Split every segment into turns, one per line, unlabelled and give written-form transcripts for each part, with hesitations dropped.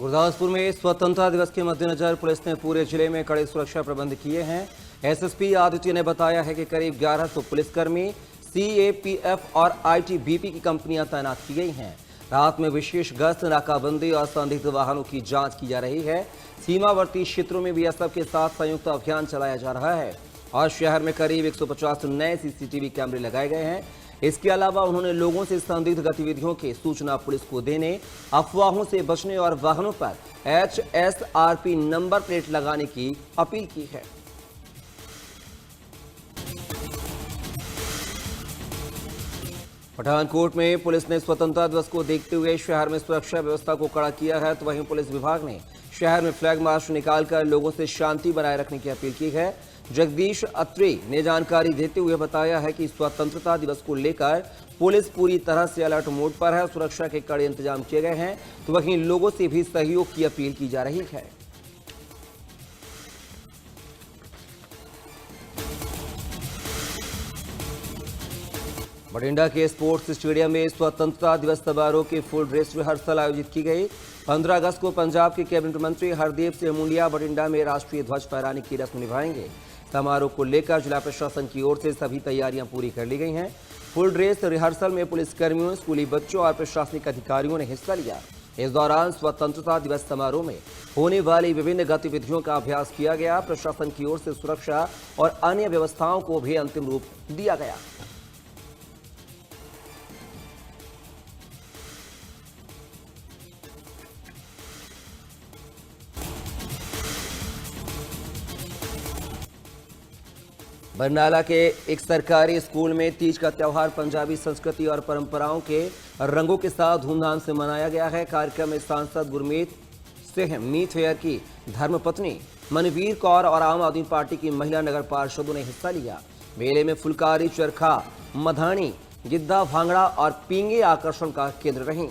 गुरदासपुर में स्वतंत्रता दिवस के मद्देनजर पुलिस ने पूरे जिले में कड़े सुरक्षा प्रबंध किए हैं। एसएसपी आदित्य ने बताया है कि करीब 1100 पुलिसकर्मी, सीएपीएफ और आईटीबीपी की कंपनियां तैनात की गई हैं। रात में विशेष गश्त, नाकाबंदी और संदिग्ध वाहनों की जांच की जा रही है। सीमावर्ती क्षेत्रों में बीएसएफ के साथ संयुक्त अभियान चलाया जा रहा है और शहर में करीब 150 नए सीसीटीवी कैमरे लगाए गए हैं। इसके अलावा उन्होंने लोगों से संदिग्ध गतिविधियों की सूचना पुलिस को देने, अफवाहों से बचने और वाहनों पर HSRP नंबर प्लेट लगाने की अपील की है। पठानकोट में पुलिस ने स्वतंत्रता दिवस को देखते हुए शहर में सुरक्षा व्यवस्था को कड़ा किया है, तो वहीं पुलिस विभाग ने शहर में फ्लैग मार्च निकालकर लोगों से शांति बनाए रखने की अपील की है। जगदीश अत्री ने जानकारी देते हुए बताया है कि स्वतंत्रता दिवस को लेकर पुलिस पूरी तरह से अलर्ट मोड पर है। सुरक्षा के कड़े इंतजाम किए गए हैं, तो वहीं लोगों से भी सहयोग की अपील की जा रही है। बठिंडा के स्पोर्ट्स स्टेडियम में स्वतंत्रता दिवस समारोह की फुल ड्रेस रिहर्सल आयोजित की गई। 15 अगस्त को पंजाब के कैबिनेट मंत्री हरदीप सिंह मुंडिया बठिंडा में राष्ट्रीय ध्वज फहराने की रस्म निभाएंगे। समारोह को लेकर जिला प्रशासन की ओर से सभी तैयारियां पूरी कर ली गई हैं। फुल ड्रेस रिहर्सल में पुलिसकर्मियों, स्कूली बच्चों और प्रशासनिक अधिकारियों ने हिस्सा लिया। इस दौरान स्वतंत्रता दिवस समारोह में होने वाली विभिन्न गतिविधियों का अभ्यास किया गया। प्रशासन की ओर से सुरक्षा और अन्य व्यवस्थाओं को भी अंतिम रूप दिया गया। बरनाला के एक सरकारी स्कूल में तीज का त्यौहार पंजाबी संस्कृति और परंपराओं के रंगों के साथ धूमधाम से मनाया गया है। कार्यक्रम में सांसद गुरमीत सिंह मीतवेयर की धर्मपत्नी मनवीर कौर और आम आदमी पार्टी की महिला नगर पार्षदों ने हिस्सा लिया। मेले में फुलकारी, चरखा, मधानी, गिद्धा, भांगड़ा और पींगे आकर्षण का केंद्र रहीं।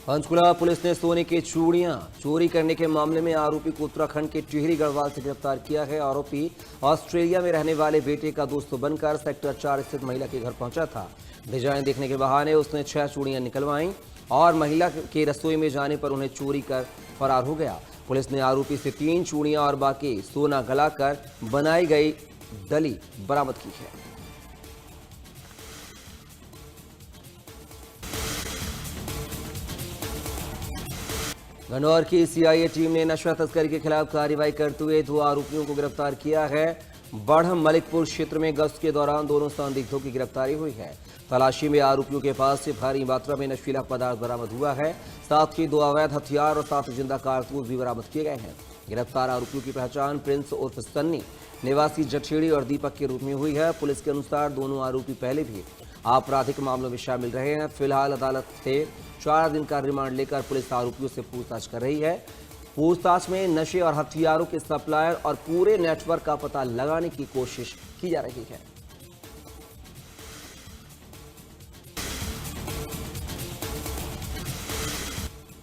पंचकुला पुलिस ने सोने की चूड़ियां चोरी करने के मामले में आरोपी को उत्तराखंड के टिहरी गढ़वाल से गिरफ्तार किया है। आरोपी ऑस्ट्रेलिया में रहने वाले बेटे का दोस्त बनकर सेक्टर 4 स्थित महिला के घर पहुंचा था। डिजाइन देखने के बहाने उसने 6 चूड़ियां निकलवाईं और महिला के रसोई में जाने पर उन्हें चोरी कर फरार हो गया। पुलिस ने आरोपी से 3 चूड़ियां और बाकी सोना गलाकर बनाई गई डली बरामद की है। गन्नौर की सीआईए टीम ने नशा तस्करी के खिलाफ कार्रवाई करते हुए 2 आरोपियों को गिरफ्तार किया है। बढ़ मलिकपुर क्षेत्र में गश्त के दौरान दोनों संदिग्धों की गिरफ्तारी हुई है। तलाशी में आरोपियों के पास से भारी मात्रा में नशीला पदार्थ बरामद हुआ है। साथ ही 2 अवैध हथियार और 7 जिंदा कारतूस भी बरामद किए गए हैं। गिरफ्तार आरोपियों की पहचान प्रिंस उर्फ सन्नी निवासी जठेड़ी और दीपक के रूप में हुई है। पुलिस के अनुसार दोनों आरोपी पहले भी आपराधिक मामलों में शामिल रहे हैं। फिलहाल अदालत से 4 दिन का रिमांड लेकर पुलिस आरोपियों से पूछताछ कर रही है। पूछताछ में नशे और हथियारों के सप्लायर और पूरे नेटवर्क का पता लगाने की कोशिश की जा रही है।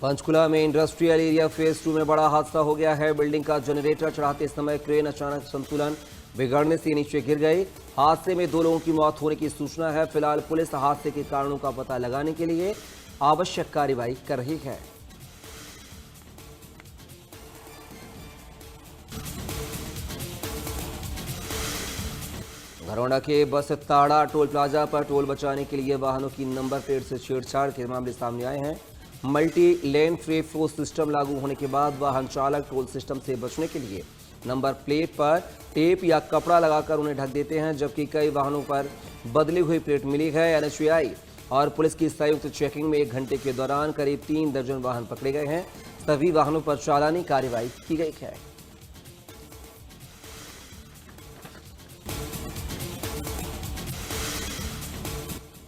पंचकुला में इंडस्ट्रियल एरिया फेज 2 में बड़ा हादसा हो गया है। बिल्डिंग का जनरेटर चढ़ाते समय क्रेन अचानक संतुलन बिगड़ने से नीचे गिर गई। हादसे में 2 लोगों की मौत होने की सूचना है। फिलहाल पुलिस हादसे के कारणों का पता लगाने के लिए आवश्यक कार्रवाई कर रही है। घरौंडा के बस ताड़ा टोल प्लाजा पर टोल बचाने के लिए वाहनों की नंबर प्लेट से छेड़छाड़ के मामले सामने आए हैं। Multi lane free flow system लागू होने के बाद वाहन चालक टोल सिस्टम से बचने के लिए नंबर प्लेट पर टेप या कपड़ा लगाकर उन्हें ढक देते हैं, जबकि कई वाहनों पर बदली हुई प्लेट मिली है। एनएचएआई और पुलिस की संयुक्त चेकिंग में 1 घंटे के दौरान करीब 3 दर्जन वाहन पकड़े गए हैं। सभी वाहनों पर चालानी कार्रवाई की गई है।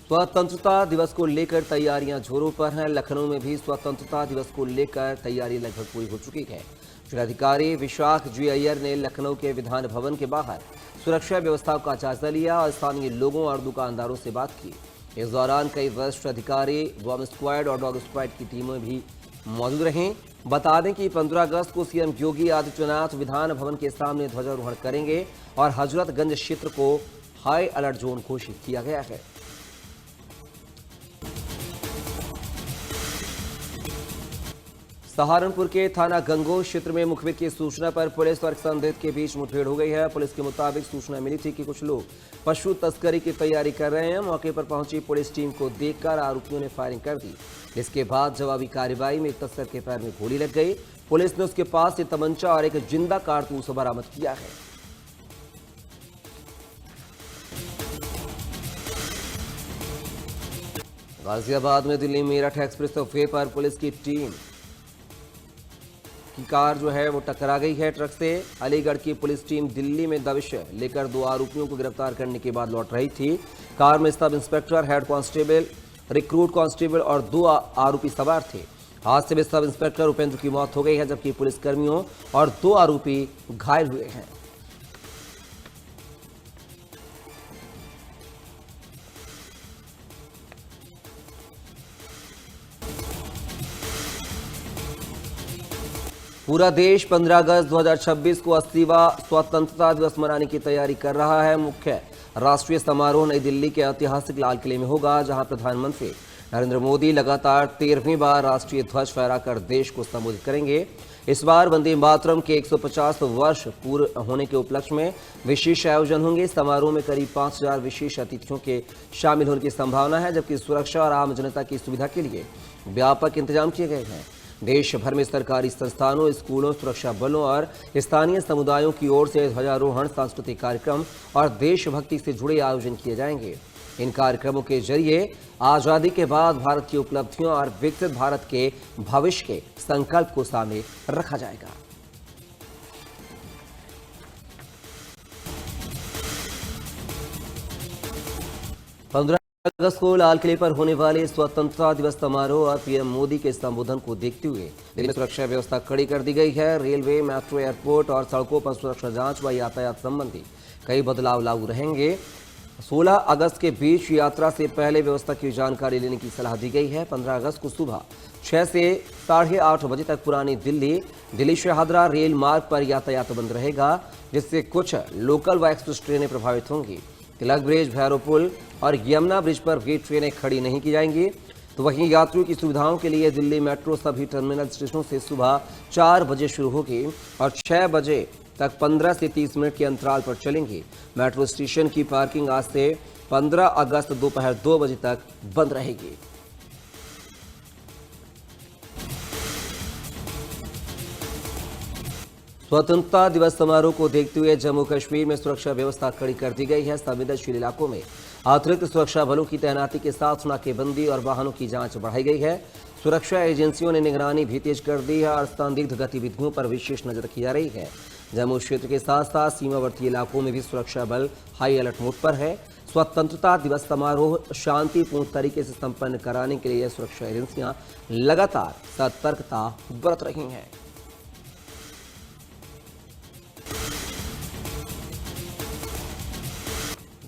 स्वतंत्रता दिवस को लेकर तैयारियां जोरों पर हैं। लखनऊ में भी स्वतंत्रता दिवस को लेकर तैयारी लगभग पूरी हो चुकी है। जिलाधिकारी विशाख जी अय्यर ने लखनऊ के विधान भवन के बाहर सुरक्षा व्यवस्था का जायजा लिया और स्थानीय लोगों और दुकानदारों से बात की। इस दौरान कई वरिष्ठ अधिकारी, बॉम्ब स्क्वाड और डॉग स्क्वाड की टीमें भी मौजूद रहे। बता दें कि 15 अगस्त को सीएम योगी आदित्यनाथ विधान भवन के सामने ध्वजारोहण करेंगे और हजरतगंज क्षेत्र को हाई अलर्ट जोन घोषित किया गया है। सहारनपुर के थाना गंगोह क्षेत्र में मुखबिर की सूचना पर पुलिस और संदिग्ध के बीच मुठभेड़ हो गई है। पुलिस के मुताबिक सूचना मिली थी कि कुछ लोग पशु तस्करी की तैयारी कर रहे हैं। मौके पर पहुंची पुलिस टीम को देखकर आरोपियों ने फायरिंग कर दी। इसके बाद जवाबी कार्रवाई में एक तस्कर के पैर में गोली लग गई। पुलिस ने उसके पास से तमंचा और एक जिंदा कारतूस बरामद किया है। गाजियाबाद में दिल्ली मेरठ एक्सप्रेस वे पर पुलिस की टीम की कार जो है वो टकरा गई है ट्रक से। अलीगढ़ की पुलिस टीम दिल्ली में दबिश लेकर 2 आरोपियों को गिरफ्तार करने के बाद लौट रही थी। कार में sub inspector, head constable, recruit constable और 2 आरोपी सवार थे। हादसे में सब इंस्पेक्टर उपेंद्र की मौत हो गई है, जबकि पुलिसकर्मियों और 2 आरोपी घायल हुए हैं। पूरा देश 15 अगस्त 2026 को 80वां स्वतंत्रता दिवस मनाने की तैयारी कर रहा है। मुख्य राष्ट्रीय समारोह नई दिल्ली के ऐतिहासिक लाल किले में होगा, जहां प्रधानमंत्री नरेंद्र मोदी लगातार 13वीं बार राष्ट्रीय ध्वज फहराकर देश को संबोधित करेंगे। इस बार वंदे मातरम के 150 वर्ष पूर्ण होने के उपलक्ष्य में विशेष आयोजन होंगे। समारोह में करीब 5000 विशेष अतिथियों के शामिल होने की संभावना है, जबकि सुरक्षा और आम जनता की सुविधा के लिए व्यापक इंतजाम किए गए हैं। देश भर में सरकारी संस्थानों, स्कूलों, सुरक्षा बलों और स्थानीय समुदायों की ओर से ध्वजारोहण, सांस्कृतिक कार्यक्रम और देशभक्ति से जुड़े आयोजन किए जाएंगे। इन कार्यक्रमों के जरिए आजादी के बाद भारत की उपलब्धियों और विकसित भारत के भविष्य के संकल्प को सामने रखा जाएगा। अगस्त को लाल किले पर होने वाले स्वतंत्रता दिवस समारोह और पीएम मोदी के संबोधन को देखते हुए दिल्ली में सुरक्षा व्यवस्था कड़ी कर दी गई है। रेलवे, मेट्रो, एयरपोर्ट और सड़कों पर सुरक्षा जांच व यातायात संबंधी कई बदलाव लागू रहेंगे। 16 अगस्त के बीच यात्रा से पहले व्यवस्था की जानकारी लेने की सलाह दी गई है। 15 अगस्त को सुबह 6 से 8:30 बजे तक पुरानी दिल्ली शहादरा रेल मार्ग पर यातायात बंद रहेगा, जिससे कुछ लोकल व एक्सप्रेस ट्रेनें प्रभावित होंगी। तिलक ब्रिज, भैरव पुल और यमुना ब्रिज पर भी ट्रेनें खड़ी नहीं की जाएंगी। तो वहीं यात्रियों की सुविधाओं के लिए दिल्ली मेट्रो सभी टर्मिनल स्टेशनों से सुबह 4 बजे शुरू होगी और 6 बजे तक 15 से 30 मिनट के अंतराल पर चलेंगी। मेट्रो स्टेशन की पार्किंग आज से 15 अगस्त दोपहर 2 बजे तक बंद रहेगी। स्वतंत्रता दिवस समारोह को देखते हुए जम्मू कश्मीर में सुरक्षा व्यवस्था कड़ी कर दी गई है। संवेदनशील इलाकों में अतिरिक्त सुरक्षा बलों की तैनाती के साथ नाकेबंदी और वाहनों की जांच बढ़ाई गई है। सुरक्षा एजेंसियों ने निगरानी भी तेज कर दी है और संदिग्ध गतिविधियों पर विशेष नजर रखी जा रही है। जम्मू क्षेत्र के साथ साथ सीमावर्ती इलाकों में भी सुरक्षा बल हाई अलर्ट मोड पर है। स्वतंत्रता दिवस समारोह शांतिपूर्ण तरीके से संपन्न कराने के लिए सुरक्षा एजेंसियां लगातार सतर्कता बरत रही हैं।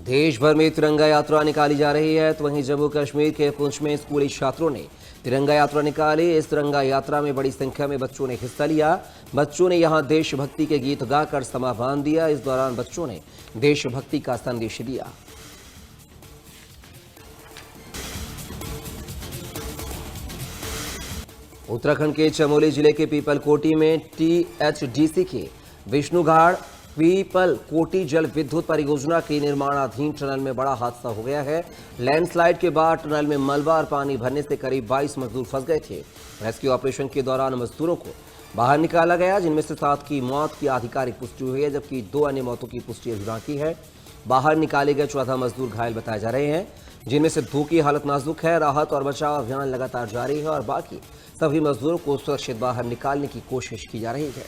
देश भर में तिरंगा यात्रा निकाली जा रही है, तो वहीं जम्मू कश्मीर के पुंछ में स्कूली छात्रों ने तिरंगा यात्रा निकाली। इस तिरंगा यात्रा में बड़ी संख्या में बच्चों ने हिस्सा लिया। बच्चों ने यहां देशभक्ति के गीत गाकर समा बांध दिया। इस दौरान बच्चों ने देशभक्ति का संदेश दिया। उत्तराखंड के चमोली जिले के पीपलकोटी में टीएचडीसी के विष्णुघाट पीपलकोटी जल विद्युत परियोजना की निर्माणाधीन टनल में बड़ा हादसा हो गया है। लैंडस्लाइड के बाद टनल में मलबा और पानी भरने से करीब 22 मजदूर फंस गए थे। रेस्क्यू ऑपरेशन के दौरान मजदूरों को बाहर निकाला गया, जिनमें से 7 की मौत की आधिकारिक पुष्टि हुई है, जबकि 2 अन्य मौतों की पुष्टि अभी बाकी है। बाहर निकाले गए 14 मजदूर घायल बताए जा रहे हैं, जिनमें से 2 की हालत नाजुक है। राहत और बचाव अभियान लगातार जारी है और बाकी सभी मजदूरों को सुरक्षित बाहर निकालने की कोशिश की जा रही है।